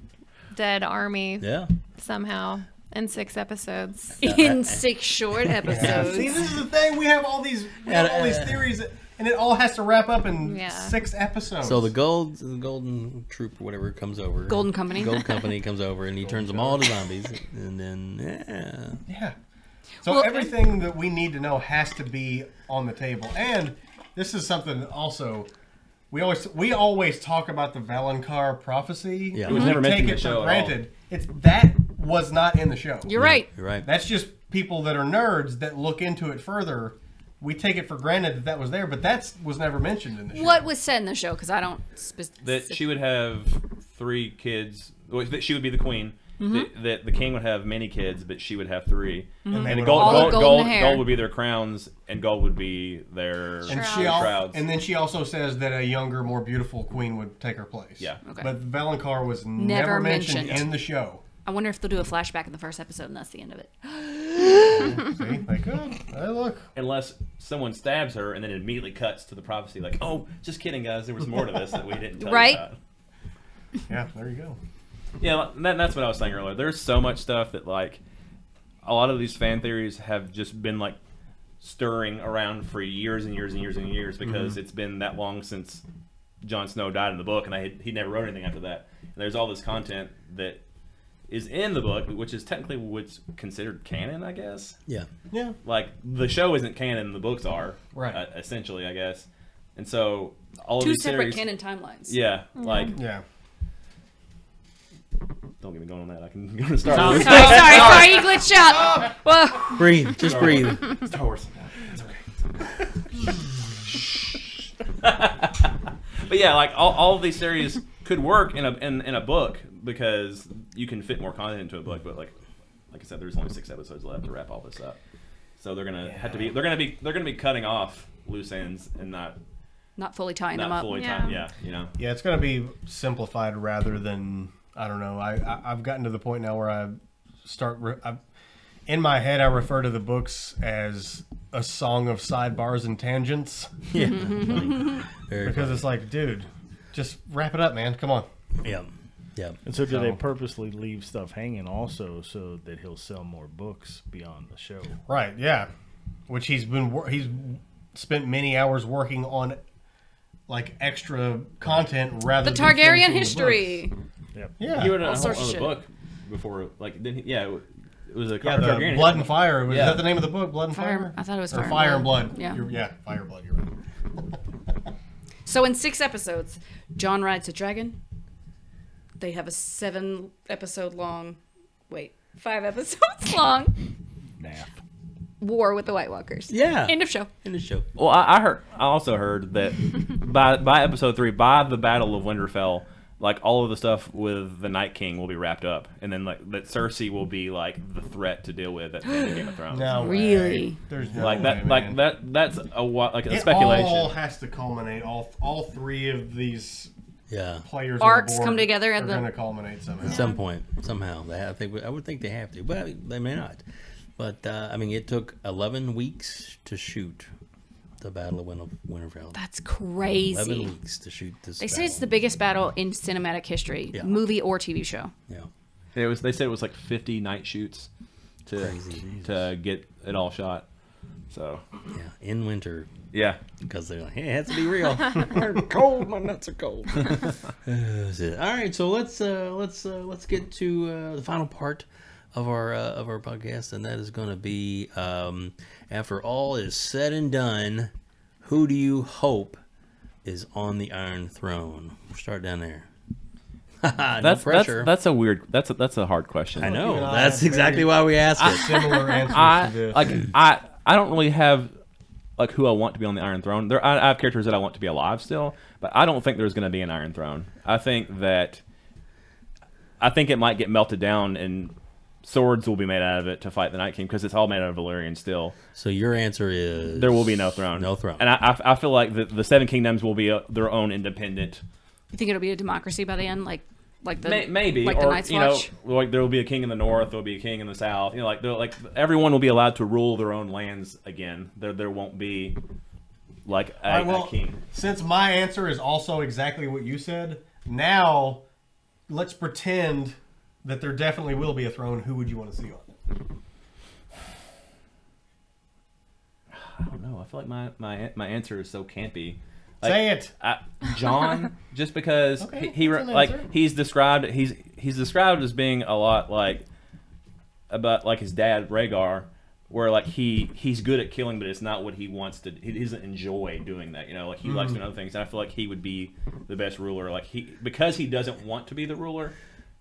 dead army Yeah. somehow in 6 episodes. In 6 short episodes. See, this is the thing. We have all these theories, and it all has to wrap up in 6 episodes. So the Golden Troop or whatever comes over. Golden Company. Gold Company comes over and he turns them all to zombies, and then Yeah. So Well, everything that we need to know has to be on the table. And this is something also we always talk about the Valonqar prophecy. Yeah. It was We never mentioned take in it the show for at all. granted. That was not in the show. You're right. You're right. That's just people that are nerds that look into it further. We take it for granted that was there, but that was never mentioned in the show. What was said in the show? Because I don't. That she would have 3 kids. Well, that she would be the queen. Mm-hmm. That the king would have many kids, but she would have 3. And they And would gold, all- All gold, golden gold, hair. gold would be their crowns, and gold would be their And shrouds. and then she also says that a younger, more beautiful queen would take her place. Yeah. Okay. But Valonqar was never Never mentioned mentioned. in the show. I wonder if they'll do a flashback in the first episode and that's the end of it. See, they could. Hey, look. Unless someone stabs her and then it immediately cuts to the prophecy, like, oh, just kidding, guys. There was more to this that we didn't tell Right? you about. Yeah, there you go. Yeah, that's what I was saying earlier. There's so much stuff that, like, a lot of these fan theories have just been, like, stirring around for years and years and years and years because it's been that long since Jon Snow died in the book, and he never wrote anything after that. And there's all this content that is in the book, which is technically what's considered canon, I guess. yeah. Yeah. Like, the show isn't canon, the books are, Right. essentially, I guess. And so all of 2 these separate series, canon timelines. yeah, like, Yeah. don't get me going on that. I can go to Star Oh, Wars. sorry, you glitched out. Well, Breathe. Just breathe. Star Wars. It's okay. But yeah, like all of these series could work in a book because you can fit more content into a book. But like I said, there's only 6 episodes left to wrap all this up. So they're gonna have to be they're gonna be cutting off loose ends and not fully tying them not up. fully Yeah. time. Yeah, you know. Yeah, it's going to be simplified rather than, I don't know. I've gotten to the point now where in my head, I refer to the books as a song of sidebars and tangents. Yeah. Funny. Very Because funny. it's like, dude, just wrap it up, man. Come on. Yeah. Yeah. And so, do they So- purposely leave stuff hanging also so that he'll sell more books beyond the show? Right, yeah. Which he's spent many hours working on, like, extra content rather The than Targaryen finishing the history. books. Yeah. He wrote a All whole sorts of other shit. book before, like, didn't he? Yeah, it was a Yeah, the Targaryen. Blood and Fire. Was Yeah. that the name of the book? Blood and Fire. Fire? I thought it was Or Fire, Fire and Blood. Yeah. Fire and Blood. You're right. So in 6 episodes, Jon rides a dragon. They have a 7 episode long, 5 episodes long Nap. war with the White Walkers. Yeah. End of show. In the show. Well, I also heard that by episode 3, by the Battle of Winterfell, like all of the stuff with the Night King will be wrapped up, and then like that Cersei will be like the threat to deal with at the end of Game of Thrones. No Really? way. There's no like that, way, like man. that's a It speculation. all has to culminate. All 3 of these Yeah. players Arcs on the board come together at are the- going to culminate somehow. At some point, somehow, I would think they have to, but they may not. But I mean, it took 11 weeks to shoot the Battle of Winterfell. That's crazy. 11 weeks to shoot this. They say it's the biggest battle in cinematic history, Yeah. movie or TV show. Yeah. They said it was like 50 night shoots Crazy. to get it all shot. So Yeah. In winter, yeah, because they're like, hey, it has to be real. I'm cold. My nuts are cold. That's it. All right, so let's get to the final part of our podcast, and that is going to be after all is said and done, who do you hope is on the Iron Throne? We'll start down there. No pressure. that's a weird. That's a hard question. I You know. and I That's have exactly very why we asked it. Similar answers to this. I don't really have like who I want to be on the Iron Throne. I have characters that I want to be alive still, but I don't think there's going to be an Iron Throne. I think it might get melted down and swords will be made out of it to fight the Night King because it's all made out of Valyrian steel. So your answer is There will be no throne. No throne. And I feel like the Seven Kingdoms will be their own independent. You think it'll be a democracy by the end, like the maybe, like or the Night's Watch? like there will be a king in the north, there will be a king in the south. Like everyone will be allowed to rule their own lands again. There won't be like a king. Since my answer is also exactly what you said, now let's pretend that there definitely will be a throne. Who would you want to see on it? I don't know. I feel like my answer is so campy. Say it, John. Just because Okay, he that's an like answer. he's described as being a lot like about like his dad Rhaegar, where like he's good at killing, but it's not what he wants to. He doesn't enjoy doing that. Like he likes doing other things. And I feel like he would be the best ruler. Like because he doesn't want to be the ruler.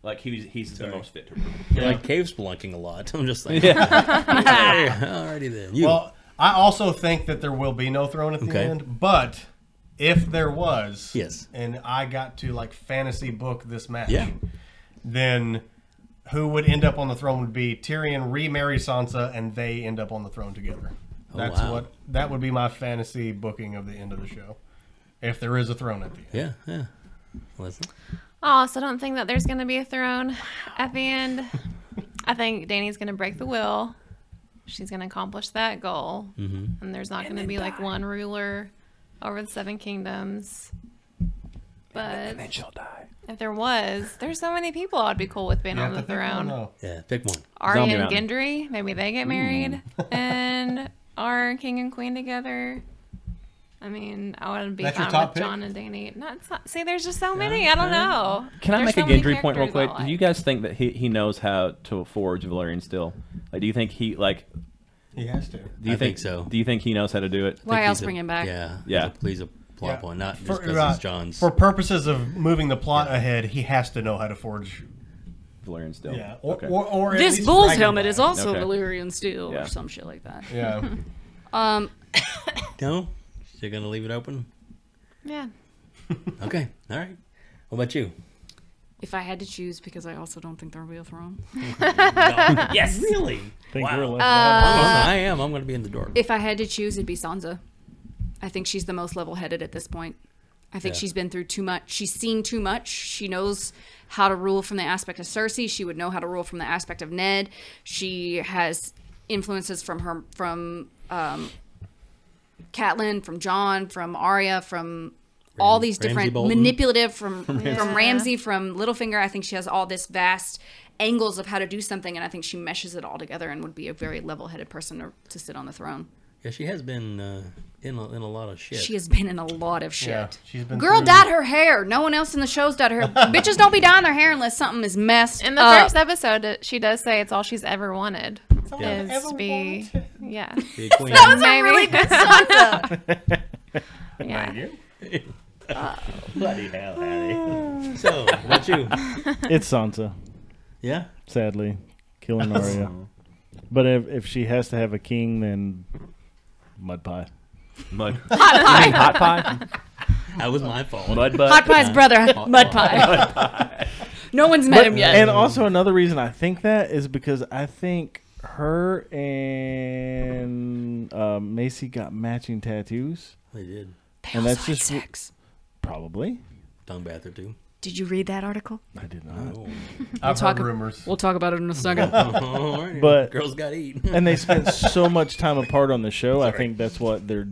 Like he's the most fit to rule. You're like cave spelunking a lot. I'm just like, alrighty then. Well, I also think that there will be no throne at the end, but if there was, yes, and I got to like fantasy book this match, then who would end up on the throne would be Tyrion remarry Sansa, and they end up on the throne together. That would be my fantasy booking of the end of the show, if there is a throne at the end. Yeah. Listen. Oh, so I don't think that there's going to be a throne at the end. I think Dany's going to break the will. She's going to accomplish that goal. Mm-hmm. And there's not going to be like one ruler over the Seven Kingdoms. But and then she'll die. If there was, there's so many people I'd be cool with being on the throne. Yeah, pick one. Arya and Gendry, maybe they get married and are king and queen together. I mean, I wouldn't be fine with John and Dany. No, it's not. See, there's just so many. I don't know. Can I make a Gendry point real quick? Do you guys think that he knows how to forge Valyrian steel? Like, do you think he has to? Do you think so? Do you think he knows how to do it? Why else bring him back? Yeah. He's a plot point, not just because he's John's. For purposes of moving the plot ahead, he has to know how to forge Valyrian steel. Yeah, or at this least bull's dragon helmet glass. is also Valyrian steel or some shit like that. Yeah. No. You're going to leave it open? Yeah. Okay. All right. What about you? If I had to choose, because I also don't think there'll be a throne. Yes. Really? Wow. I am. I'm going to be in the door. If I had to choose, it'd be Sansa. I think she's the most level-headed at this point. I think she's been through too much. She's seen too much. She knows how to rule from the aspect of Cersei. She would know how to rule from the aspect of Ned. She has influences from Catelyn, from Jon, from Arya, from all these different manipulative, from Ramsay, from Littlefinger. I think she has all this vast angles of how to do something, and I think she meshes it all together and would be a very level-headed person to sit on the throne. Yeah, she has been in a lot of shit. She has been in a lot of shit. Yeah, she's been Girl dyed her hair. No one else in the show's dyed her hair. Bitches don't be dyeing their hair unless something is messed In the up. first episode, she does say it's all she's ever wanted. Is to be, yeah. Be a queen. That was a really good Sansa. Yeah. Bloody hell, Harry. So, what about you? It's Sansa. Yeah? Sadly. Killing Arya. But if she has to have a king, then mud pie. Hot pie? That was my fault. Mud butt. Hot Pie's brother, Mud Pie. No one's met him yet. And also another reason I think that is because I think her and Macy got matching tattoos. They did. They also had sex. Probably. Tongue bath or two. Did you read that article? I did not. I've heard rumors. We'll talk about it in a second. But girls got to eat. And they spent so much time apart on the show. I think that's what their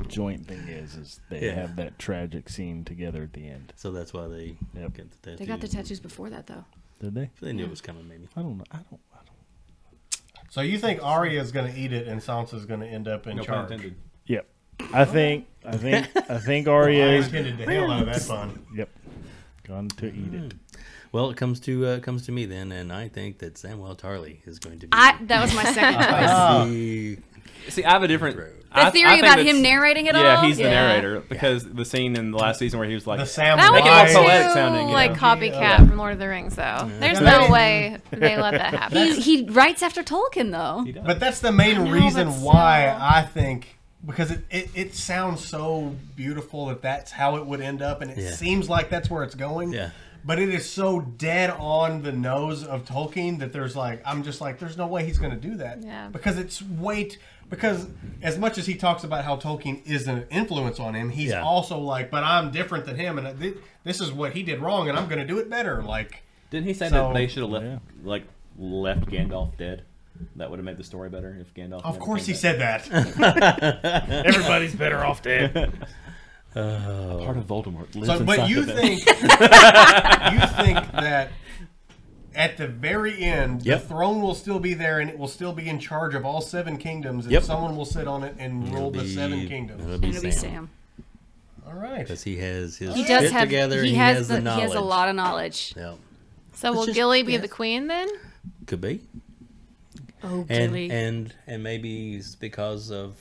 joint thing is they have that tragic scene together at the end. So that's why they get the tattoos. They got the tattoos before that, though. Did they? They knew it was coming, maybe. I don't know. So you think Arya is going to eat it and Sansa's going to end up in charge? Intended. Yep. I think Arya I is intended the hell out of that fun. Yep. Gone to eat it. Well, it comes to me then, and I think that Samwell Tarly is going to be. That was my second choice. See, I have a different. The theory about him narrating it all. Yeah, he's the narrator because the scene in the last season where he was like, the Sam that make it more poetic sounding, like copycat from Lord of the Rings, though. There's no way they let that happen. He writes after Tolkien, though. But that's the main reason why I think. Because it sounds so beautiful that's how it would end up, and it seems like that's where it's going. Yeah. But it is so dead on the nose of Tolkien that I'm just like, there's no way he's going to do that. Yeah. Because because as much as he talks about how Tolkien is an influence on him, he's also like, but I'm different than him, and this is what he did wrong, and I'm going to do it better. Like, didn't he say that they should have left Gandalf dead? That would have made the story better if Gandalf. Of course, he said that. Everybody's better off dead. Part of Voldemort lives So, but inside you of them. think you think that at the very end, the throne will still be there, and it will still be in charge of all 7 kingdoms, and someone will sit on it and rule the 7 kingdoms. It'll be Sam. All right, because he has his He does shit have. together. He and has the knowledge. He has a lot of knowledge. Yeah. So will just- Gilly be yes. the queen then? Could be. Oh, And Gilly. and maybe it's because of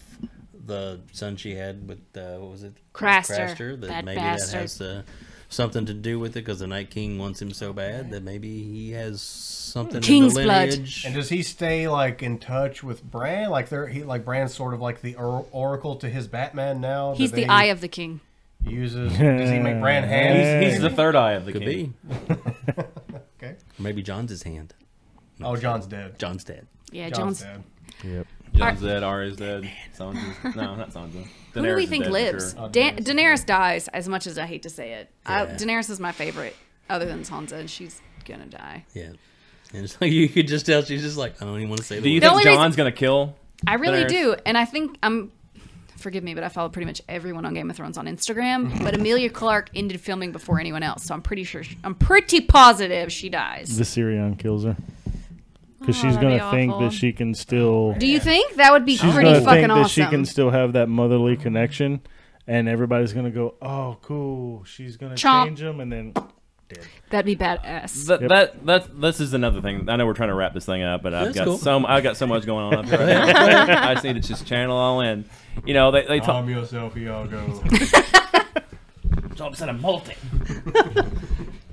the son she had with what was it? Craster. That That maybe bastard. that has something to do with it because the Night King wants him so bad that maybe he has something King's in the blood. lineage. and does he stay like in touch with Bran? Like Bran's sort of like the oracle to his Batman now. He's the eye of the king. Does he make Bran hands? He's the third eye of the Could king. be. Okay. Maybe John's his hand. Oh, John's dead. John's dead. Yeah, John's John's. dead. Yep. John's dead. Arya's dead. Sansa's no, not Sansa. Who do we Daenerys think is dead for lives? sure. Daenerys dies. As much as I hate to say it, Yeah. Daenerys is my favorite, other than Sansa, and she's gonna die. Yeah. And it's like you could just tell she's just like, I don't even want to say the Do you word. The think only reason- John's gonna kill? I really Daenerys? do, and I think forgive me, but I follow pretty much everyone on Game of Thrones on Instagram. But Emilia Clarke ended filming before anyone else, so I'm pretty positive she dies. Viserion kills her. Because Oh, she's that'd going be to think awful. that she can still... Do you think that would be She's pretty going to fucking think awesome? that she can still have that motherly connection. And everybody's going to go, oh, cool. She's going to Chomp. change them. And then... That'd be badass. This is another thing. I know we're trying to wrap this thing up, but I've That's got cool. I've got so much going on up here right now. I just need to just channel all in. You know, they talk. Calm yourself, Iago. So upset I'm molting.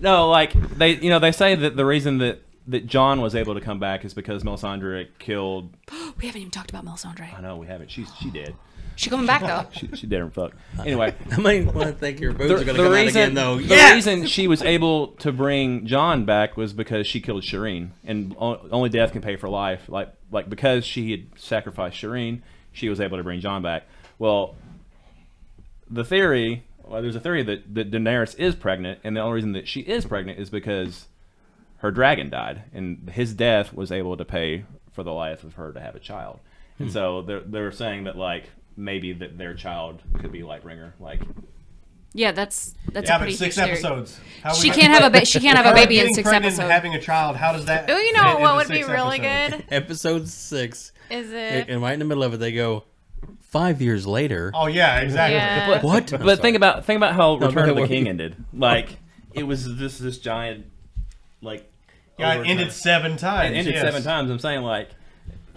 No, like they say that the reason that John was able to come back is because Melisandre killed. We haven't even talked about Melisandre. I know we haven't. She did. She coming back though. She did her fuck. Anyway, I might want to think your boobs are going to come out again, though. The Yes! reason she was able to bring John back was because she killed Shireen, and only death can pay for life. Like because she had sacrificed Shireen, she was able to bring John back. Well, there's a theory that Daenerys is pregnant, and the only reason that she is pregnant is because her dragon died, and his death was able to pay for the life of her to have a child. And so they're saying that maybe that their child could be Lightbringer, Yeah, that's Yeah, a but pretty 6 huge theory. episodes. How She we- can't have a baby in Getting 6 pregnant episodes. and having a child. How does that? Oh, you fit know into what would be 6 really episodes? good? Episode 6. Is it? And right in the middle of it, they go, 5 years later. Oh yeah, exactly. Yeah. What? But think about how No, Return go of the ahead. King ended. It was this giant Yeah, it overtime. ended 7 times. It ended yes. 7 times. I'm saying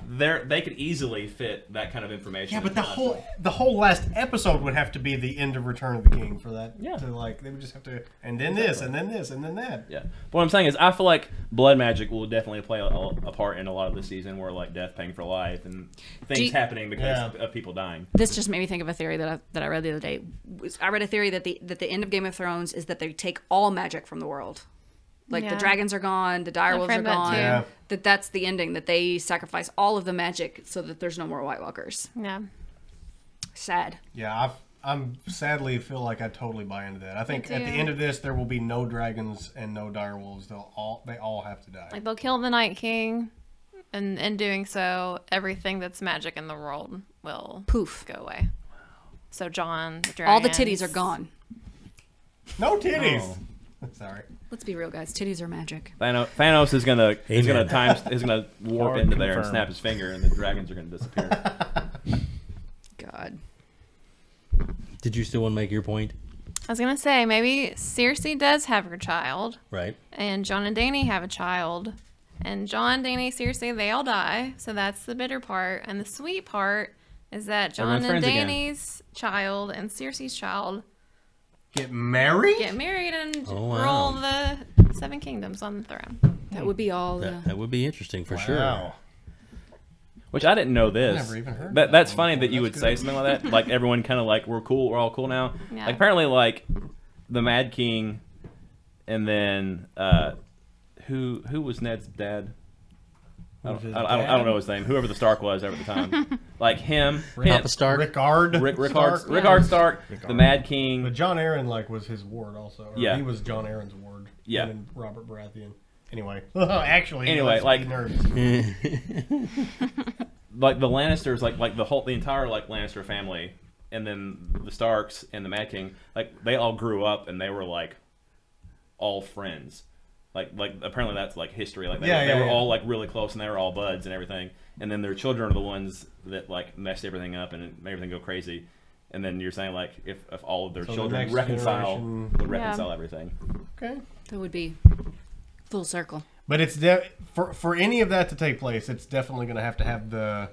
they could easily fit that kind of information. Yeah, but into the whole last episode would have to be the end of Return of the King for that. Yeah. To they would just have to, and then this, and then this, and then that. Yeah. But what I'm saying is, I feel like blood magic will definitely play a part in a lot of the season, where death paying for life and things happening because of people dying. This just made me think of a theory that I read the other day. I read a theory that the end of Game of Thrones is that they take all magic from the world. Like the Yeah. dragons are gone, the direwolves are read that gone. too. Yeah. That's the ending. That they sacrifice all of the magic so that there's no more White Walkers. Yeah. Sad. Yeah, I'm sadly feel like I totally buy into that. I think at the too. end of this, there will be no dragons and no direwolves. They all have to die. Like they'll kill the Night King, and in doing so, everything that's magic in the world will Poof. go away. So John, the All the dragons- titties are gone. No titties. Oh. Sorry. Let's be real, guys. Titties are magic. Thanos is gonna warp Hard into there and confirmed. snap his finger, and the dragons are gonna disappear. God. Did you still want to make your point? I was gonna say maybe Cersei does have her child, Right. and Jon and Dany have a child, and Jon, Dany, Cersei, they all die. So that's the bitter part, and the sweet part is that Jon Everyone's and friends again. Dany's child and Cersei's child Get married? get married and Oh, wow. rule the 7 kingdoms on the throne. That would be all. That would be interesting for sure. Wow. Which I didn't know this. never even heard That's that funny one that before. you would That's say good. something like that. Like everyone kind of we're all cool now. Yeah. Like apparently the Mad King and then who was Ned's dad? I don't know his name. Whoever the Stark was over the time, like him, Papa Stark, Rickard Stark, the Mad King. But John Aaron was his ward also. Yeah, he was John Aaron's ward. Yeah, and Robert Baratheon. Anyway, actually, like nerds. like the Lannisters, like the entire like Lannister family, and then the Starks and the Mad King, like they all grew up and they were like all friends. Like apparently that's like history. Like they were all like really close and they were all buds and everything. And then their children are the ones that like messed everything up and made everything go crazy. And then you're saying like if all of their children would reconcile everything. Okay, that would be full circle. But it's for any of that to take place, it's definitely going to have the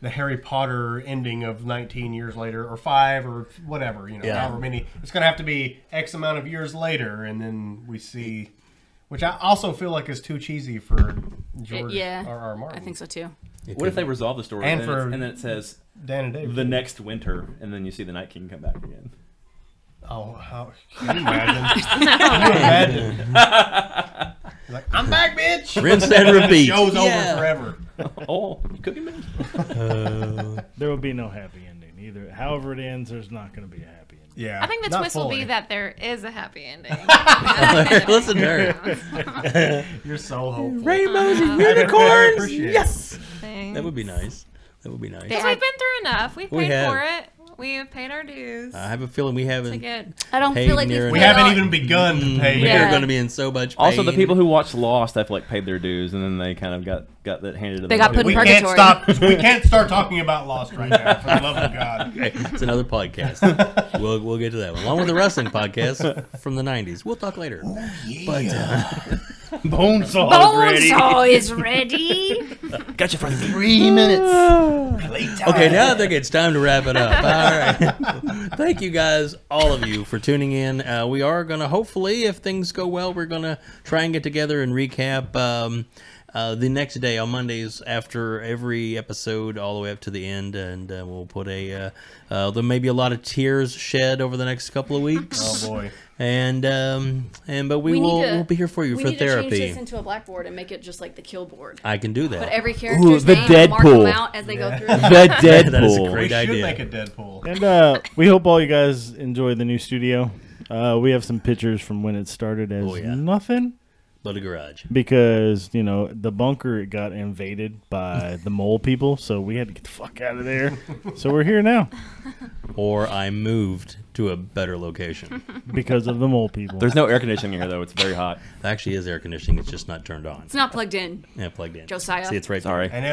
Harry Potter ending of 19 years later or 5 or whatever, however many. It's going to have to be X amount of years later, and then we see. Which I also feel like is too cheesy for George R.R. Martin. I think so too. What if they resolve the story and then it says Dan and Dave the next winter, and then you see the Night King come back again? Oh, how can you imagine? Can you imagine? Like, I'm back, bitch. Rinse and repeat. The show's over forever. Oh, you cooking me? There will be no happy ending either. However it ends, there's not going to be a happy ending. Yeah, I think the twist will be that there is a happy ending. Listen to her. You're so hopeful. Rainbows and unicorns. Yes. Thanks. That would be nice. That would be nice. Because we've been through enough. We've paid for it. We have paid our dues. I have a feeling we haven't. I don't feel like we haven't even begun to pay. We're going to be in so much pain. Also, the people who watched Lost have like paid their dues, and then they kind of got that handed to them. They got put in purgatory. We can't start talking about Lost right now. For the love of God. Okay, it's another podcast. We'll get to that one, along with the wrestling podcast from the '90s. We'll talk later. Oh, yeah. But Bonesaw is ready. Got you for 3 minutes. Okay, now I think it's time to wrap it up. All right. Thank you guys, all of you, for tuning in. We are going to, hopefully, if things go well, we're going to try and get together and recap the next day on Mondays after every episode all the way up to the end, and we'll put there may be a lot of tears shed over the next couple of weeks. Oh boy. But we'll be here for you for therapy. We need to change this into a blackboard and make it just like the kill board. I can do that. Put every character's name and mark them out as they go through. The Deadpool. That is a great idea. We should make a Deadpool. And we hope all you guys enjoy the new studio. We have some pictures from when it started as nothing. But a garage. Because, the bunker got invaded by the mole people, so we had to get the fuck out of there. So we're here now. Or I moved to a better location. Because of the mole people. There's no air conditioning here, though. It's very hot. It actually is air conditioning. It's just not turned on. It's not plugged in. Yeah, plugged in. Josiah. See, it's right Sorry. there. And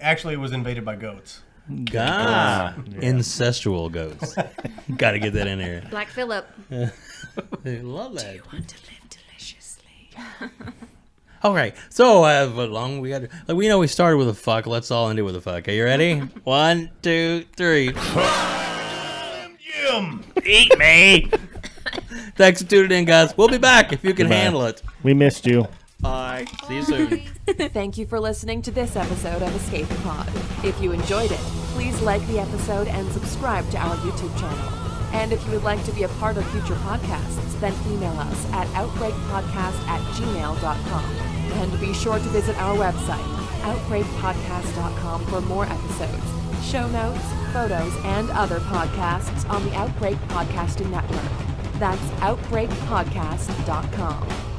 actually it was invaded by goats. Incestual goats. Got to get that in there. Black Phillip. Love that. Do you want to live deliciously? All right, so we know we started with a fuck. Let's all end it with a fuck. Are you ready? 1, 2, 3. Jim, eat me. Thanks for tuning in, guys. We'll be back if you can handle it. We missed you. Bye. See you soon. Thank you for listening to this episode of Escape Pod. If you enjoyed it, please like the episode and subscribe to our YouTube channel. And if you would like to be a part of future podcasts, then email us at outbreakpodcast@gmail.com. And be sure to visit our website, outbreakpodcast.com, for more episodes, show notes, photos, and other podcasts on the Outbreak Podcasting Network. That's outbreakpodcast.com.